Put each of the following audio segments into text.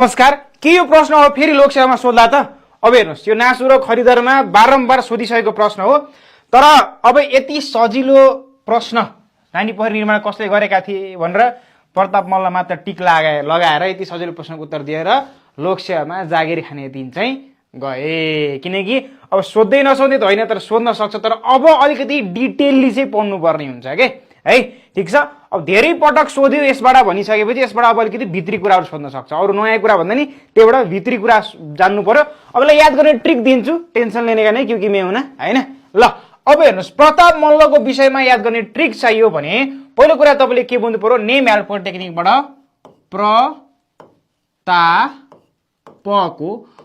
नमस्कार, के यो प्रश्न हो फेरि लोकसेवामा सोध्ला त? अब हेर्नुहोस्, यो नासु र खरिदरमा बारम्बार सोधिसकेको प्रश्न हो। तर अब यति सजिलो प्रश्न नानी पोखरी निर्माण कसले गरेका थिए भनेर प्रताप मल्ल मात्र टिक लगाएर यति सजिलो प्रश्नको उत्तर दिएर लोकसेवामा जागिर खाने दिन चाहिँ गए। किनकि अब सोध्दै नसोध्दै त होइन, तर सोध्न सक्छ, तर अब अलिकति डिटेलली चाहिँ पढ्नु पर्ने हुन्छ के है। ठिक छ, अब धेरै पटक सोध्यो यसबाट भनिसकेपछि यसबाट अब अलिकति भित्री कुराहरू सोध्न सक्छ। अरू नयाँ कुरा भन्दा नि त्योबाट भित्री कुरा जान्नु पर्यो। अबलाई याद गर्ने ट्रिक दिन्छु, टेन्सन लिने का नै क्योंकि मैं हुना हैन। ल अब हेर्नुहोस्, प्रताप मल्लको विषयमा याद गर्ने ट्रिक चाहियो भने पहिलो कुरा तपाईले के बुझ्नु पर्यो, नेम हेल्प टेक्निकबाट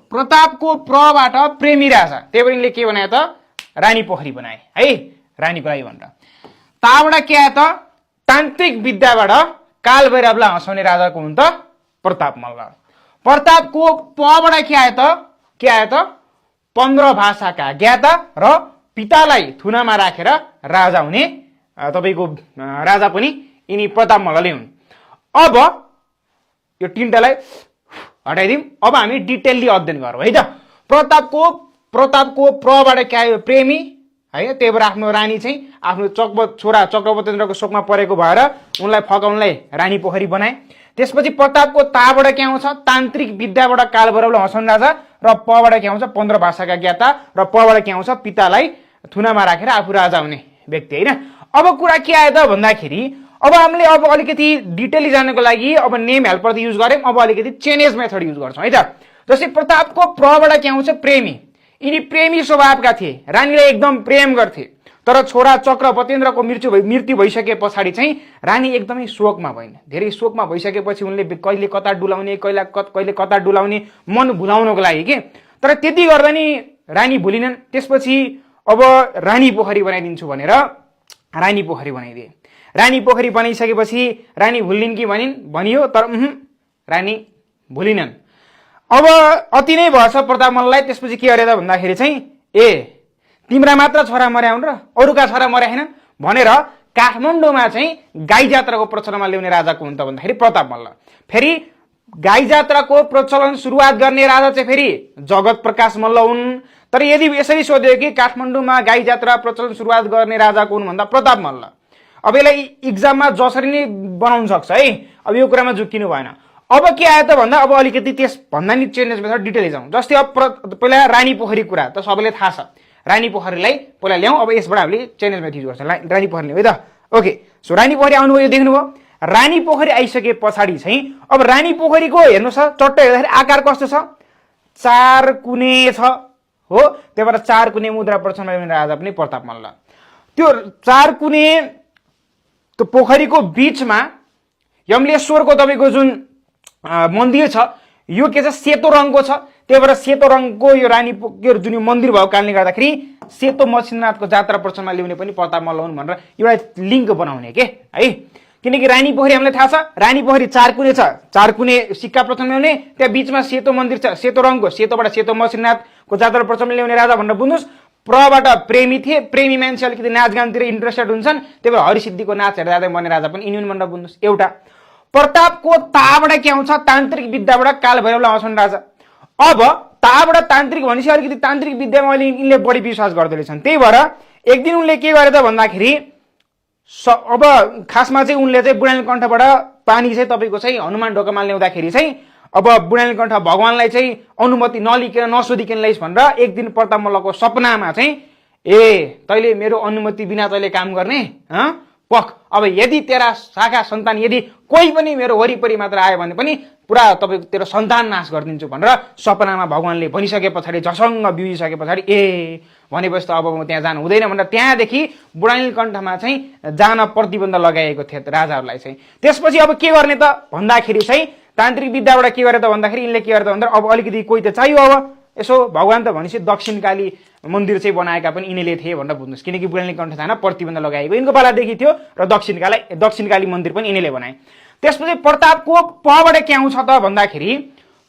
प्रतापको प्रबाट प्रेमी राजा, त्यही भएर यिनले के बनाए त रानी पोखरी बनाए है, रानीको लागि भनेर। ताबाट के आयो त तान्त्रिक विद्याबाट काल भैरवलाई हँसाउने राजाको हुन् त प्रताप मल्ल। प्रतापको पबाट के आयो त 15 भाषाका ज्ञाता र पितालाई थुनामा राखेर राजा हुने तपाईको राजा पनि यिनी प्रताप मल्लले हुन्। अब यो तीनटालाई हटाइदिउँ, अब हामी डिटेलली अध्ययन गरौँ है त। प्रतापको प्रबाट के आयो प्रेमी है, त्यही भएर आफ्नो रानी चाहिँ आफ्नो छोरा चक्रवर्तीन्द्रको शोकमा परेको भएर उनलाई फकाउनलाई रानी पोखरी बनाए। त्यसपछि प्रतापको ताबाट के आउँछ तान्त्रिक विद्याबाट काल भैरवलाई हँसाउने राजा, र पबाट के आउँछ 15 भाषाका ज्ञाता, र पबाट के आउँछ पितालाई थुनामा राखेर आफू राजा हुने व्यक्ति हैन। अब कुरा के आयो त भन्दाखेरि अब हामीले अब अलिकति डिटेलली जान्नको लागि अब नेम हेल्पर त युज गर्यौं, अब अलिकति चेनेज मेथड युज गर्छौं है त। जस्तै प्रतापको प्रबाट के आउँछ प्रेमी, यिनी प्रेमी स्वभावका थिए, रानीलाई एकदम प्रेम गर्थे। तर छोरा चक्रवर्तीन्द्रको मृत्यु भइसके पछाडि चाहिँ रानी एकदमै शोकमा भइन्। धेरै शोकमा भइसकेपछि उनले कहिले कता डुलाउने कहिले कता डुलाउने मन भुलाउनको लागि के, तर त्यति गर्दा नि रानी भुलिनन्। त्यसपछि अब रानी पोखरी बनाइदिन्छु भनेर रानी पोखरी बनाइदिए। रानी पोखरी बनाइसकेपछि रानी भुलिन् कि भनियो, तर रानी भुलिनन्। अब अति नै भएछ प्रताप मल्ललाई। त्यसपछि के गरे त भन्दाखेरि चाहिँ तिम्रा मात्र छोरा मर्या हुन् र अरूका छोरा मर्या हैन भनेर काठमाडौँमा चाहिँ गाई जात्राको प्रचलनमा ल्याउने राजाको हुन् त भन्दाखेरि प्रताप मल्ल। फेरि गाई जात्राको प्रचलन सुरुवात गर्ने राजा चाहिँ फेरि जगत प्रकाश मल्ल हुन्। तर यदि यसरी सोध्यो कि काठमाडौँमा गाई जात्रा प्रचलन सुरुवात गर्ने राजाको हुन् भन्दा प्रताप मल्ल। अब यसलाई इक्जाममा जसरी नै बनाउन सक्छ है, अब यो कुरामा झुक्किनु भएन। अब के आयो त भन्दा अब अलिकति त्यस भन्दा नि चेन्जेस मेथड डिटेलली जाउँ। जस्तै अब पहिला रानी पोखरी कुरा त सबैले थाहा छ, रानी पोखरीलाई पहिला ल्याउँ। अब यसबाट हामीले चेन्जेस मेथड युज गर्छ, रानी पोखरी है त। ओके, सो रानी पोखरी आउनुभयो, देख्नुभयो। रानी पोखरी आइसके पछाडि चाहिँ अब रानी पोखरीको हेर्नुहोस् चट्ट हेर्दाखेरि आकार कस्तो छ, 4 कुने छ हो। त्यही भएर 4 कुने मुद्रा प्रचलनमा ल्याउने राजा पनि प्रताप मल्ल। त्यो 4 कुने त्यो पोखरीको बीचमा यमलेश्वरको तपाईको जुन मन्दिर छ यो के छ सेतो रङको छ। त्यही भएर सेतो रङको यो रानी जुन यो मन्दिर भएको कारणले गर्दाखेरि सेतो मसिनाथको जात्रा प्रचलनमा ल्याउने पनि प्रताप मल्ल हुन् भनेर एउटा लिङ्क बनाउने के है। किनकि रानी पोखरी हामीलाई थाहा छ, रानी पोखरी 4 कुने छ, 4 कुने सिक्का प्रचलनमा ल्याउने, त्यहाँ बीचमा सेतो मन्दिर छ, सेतो रङको, सेतोबाट सेतो मसिनाथको जात्रा प्रचलनमा ल्याउने राजा भनेर बुझ्नुस्। प्रबाट प्रेमी थिए, प्रेमी मान्छे अलिकति नाचगानतिर इन्ट्रेस्टेड हुन्छन्, त्यही भएर हरिसिद्धिको नाच हेर्दा जाँदै बन्ने राजा पनि यिनी भनेर बुझ्नुस्। एउटा प्रतापको ताबाट के आउँछ तान्त्रिक विद्याबाट काल भैरवलाई हँसाउने राजा। अब ताबाट तान्त्रिक भनेपछि अलिकति तान्त्रिक विद्यामा यिनले बढी विश्वास गर्दै रहेछन्। त्यही भएर एक दिन उनले के गरे त भन्दाखेरि अब खासमा चाहिँ उनले चाहिँ बुढानीलकण्ठबाट पानी चाहिँ तपाईको चाहिँ हनुमान ढोकामा ल्याउँदाखेरि चाहिँ अब बुढानीलकण्ठ भगवानलाई चाहिँ अनुमति नलिकन नसोधिकन ल्याइस् भनेर एक दिन प्रताप मल्लको सपनामा चाहिँ तैले मेरो अनुमति बिना तैले काम गर्ने पख, अब यदि तेरा शाखा सन्तान यदि कोही पनि मेरो वरिपरि मात्र आयो भने पनि पुरा तपाईको तेरो सन्तान नाश गरिदिन्छु भनेर सपनामा भगवानले भनिसके पछाडि झसङ्ग बिउजिसके पछाडि भनेपछि त अब म त्यहाँ जानु हुँदैन भनेर त्यहाँदेखि बुढानीलकण्ठमा चाहिँ जान प्रतिबन्ध लगाएको थियो राजाहरूलाई चाहिँ। त्यसपछि अब के गर्ने त भन्दाखेरि चाहिँ तान्त्रिक विद्याबाट के गरे त भन्दाखेरि यिनले के गरे त भन्दा अब अलिकति कोही त चाहियो। अब यसो भगवान त भनेपछि दक्षिणकाली मन्दिर चाहिँ बनाएका पनि यिनीले थिए भनेर बुझ्नुहोस्। किनकि बुढानीलकण्ठ जान प्रतिबन्ध लगाएको यिनको पालादेखि थियो र दक्षिणकाली मन्दिर पनि यिनीले बनाए। त्यसपछि प्रतापको पबाट के आउँछ त भन्दाखेरि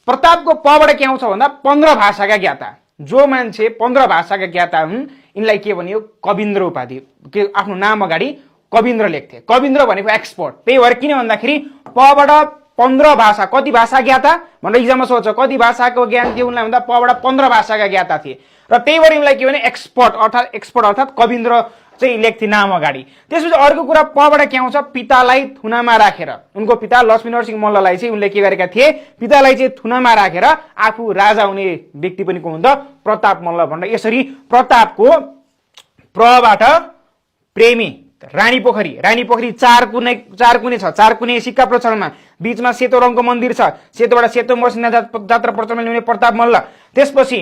प्रतापको पबाट के आउँछ भन्दा 15 भाषाका ज्ञाता, जो मान्छे 15 भाषाका ज्ञाता हुन् यिनलाई के भनियो कविन्द्र उपाधि, के आफ्नो नाम अगाडि कविन्द्र लेख्थे। कविन्द्र भनेको एक्सपर्ट। त्यही भएर किन भन्दाखेरि पबाट 15 भाषा, कति भाषा ज्ञाता भनेर इक्जाममा सोध्छ, कति भाषाको ज्ञान थियो उनलाई भन्दा पबाट 15 भाषाका ज्ञाता थिए। र त्यही भएर उनलाई के भने एक्सपर्ट अर्थात् कविन्द्र चाहिँ लेख्थे नाम अगाडि। त्यसपछि अर्को कुरा पबाट के आउँछ, पितालाई थुनामा राखेर, उनको पिता लक्ष्मीनरसिंह मल्ललाई चाहिँ उनले के गरेका थिए, पितालाई चाहिँ थुनामा राखेर आफू राजा हुने व्यक्ति पनि को हुँदा प्रताप मल्ल भनेर यसरी प्रतापको प्रबाट प्रेमी रानी पोखरी चार कुने छ, चार कुने सिक्का प्रचलनमा, बीचमा सेतो रङको मन्दिर छ, सेतोबाट सेतो मसिना जात्रा प्रचलनमा ल्याउने प्रताप मल्ल। त्यसपछि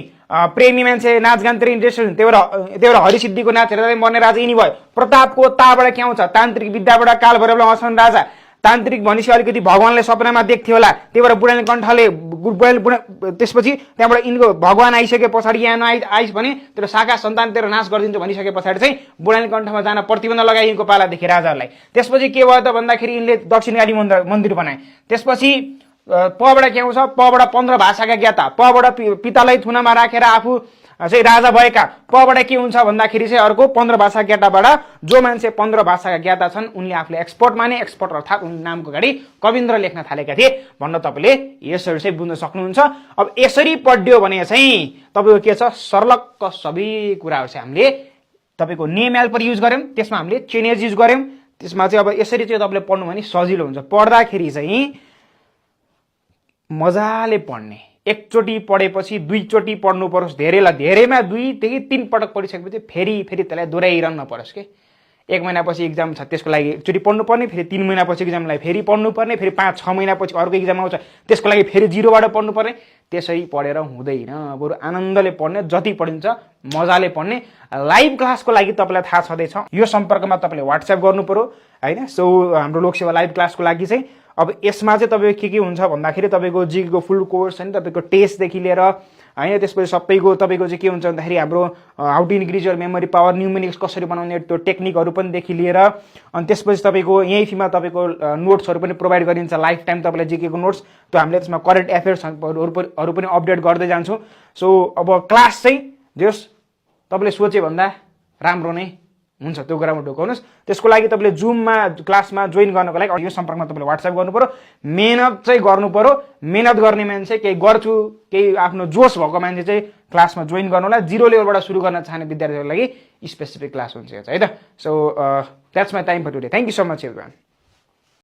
प्रेमी मान्छे नाचगानतिर इन्ट्रेस्ट हुन्, त्यही भएर हरिसिद्धिको नाच हेर्दै मर्ने राजा यिनी भयो। प्रतापको ताबाट के आउँछ, तान्त्रिक विद्याबाट कालभैरवलाई हँसाउने राजा। तान्त्रिक भनेपछि अलिकति भगवानलाई सपनामा देख्थ्यो होला, त्यही भएर बुढानी कण्ठले त्यसपछि त्यहाँबाट यिनको भगवान आइसके पछाडि यहाँ आइस भने त्यो शाखा सन्तानतिर नाश गरिदिन्छ भनिसके पछाडि चाहिँ बुढानी कण्ठमा जान प्रतिबन्ध लगाइएको पालादेखि राजाहरूलाई। त्यसपछि के भयो त भन्दाखेरि यिनले दक्षिणकाली मन्दिर बनाए। त्यसपछि पबाट के आउँछ, पबाट 15 भाषाका ज्ञाता, पबाट पितालाई थुनामा राखेर आफू चाहिँ राजा भएका। पबाट के हुन्छ भन्दाखेरि चाहिँ अर्को 15 भाषा ज्ञाताबाट जो मान्छे 15 भाषाका ज्ञाता छन् उनले आफूले एक्सपर्ट माने, एक्सपर्ट अर्थात् उन नामको अगाडि कविन्द्र लेख्न थालेका थिए भन्न तपाईँले यसरी चाहिँ बुझ्न सक्नुहुन्छ। अब यसरी पढ्यो भने चाहिँ तपाईँको के छ, सर्लक्क सबै कुराहरू चाहिँ हामीले तपाईँको नेम हेल्पर युज गर्यौँ, त्यसमा हामीले चेनेज युज गर्यौँ। त्यसमा चाहिँ अब यसरी चाहिँ तपाईँले पढ्नु भने सजिलो हुन्छ। पढ्दाखेरि चाहिँ मजाले पढ्ने, एकचोटि पढेपछि दुईचोटि पढ्नु परोस्, धेरैमा 2 देखि 3 पटक पढिसकेपछि फेरि त्यसलाई दोहोऱ्याइरहनु नपरोस् के। 1 महिनापछि इक्जाम छ त्यसको लागि एकचोटि पढ्नुपर्ने, फेरि 3 महिनापछि इक्जामलाई फेरि पढ्नुपर्ने, फेरि 5-6 महिनापछि अर्को इक्जाम आउँछ त्यसको लागि फेरि 0बाट पढ्नुपर्ने। त्यसरी पढेर हुँदैन, बरु आनन्दले पढ्ने, जति पढिन्छ मजाले पढ्ने। लाइभ क्लासको लागि तपाईँलाई थाहा छँदैछ, यो सम्पर्कमा तपाईँले व्हाट्सएप गर्नु पर्यो हैन। सो हाम्रो लोकसेवा लाइभ क्लासको लागि चाहिँ अब यसमा चाहिँ तपाईँको के हुन्छ भन्दाखेरि तपाईँको जीको फुल कोर्स हैन, तपाईँको टेस्टदेखि लिएर हैन, त्यसपछि सबैको तपाईँको चाहिँ के हुन्छ भन्दाखेरि हाम्रो how to increase your memory power, numerics कसरी बनाउने त्यो टेक्निकहरू पनि देखि लिएर, अनि त्यसपछि तपाईँको यही फीमा तपाईँको नोट्सहरू पनि प्रोभाइड गरिन्छ, लाइफ टाइम तपाईँलाई जीकेको नोट्स, त्यो हामीले त्यसमा करेन्ट एफेयर्सहरू पनि अपडेट गर्दै जान्छौँ। सो अब क्लास चाहिँ जस तपाईँले सोचे भन्दा राम्रो नै हुन्छ, त्यो कुरामा ढोकाउनुहोस्। त्यसको लागि तपाईँले जुममा क्लासमा जोइन गर्नको लागि यो सम्पर्कमा तपाईँले व्हाट्सएप गर्नु पर्यो। मेहनत चाहिँ गर्नु पर्यो, मेहनत गर्ने मान्छे, केही गर्छु केही आफ्नो जोस भएको मान्छे चाहिँ क्लासमा जोइन गर्नु होला। 0 लेभलबाट सुरु गर्न चाहने विद्यार्थीहरूको लागि स्पेसिफिक क्लास हुन्छ है त। So that's my time for today. Thank you so much everyone.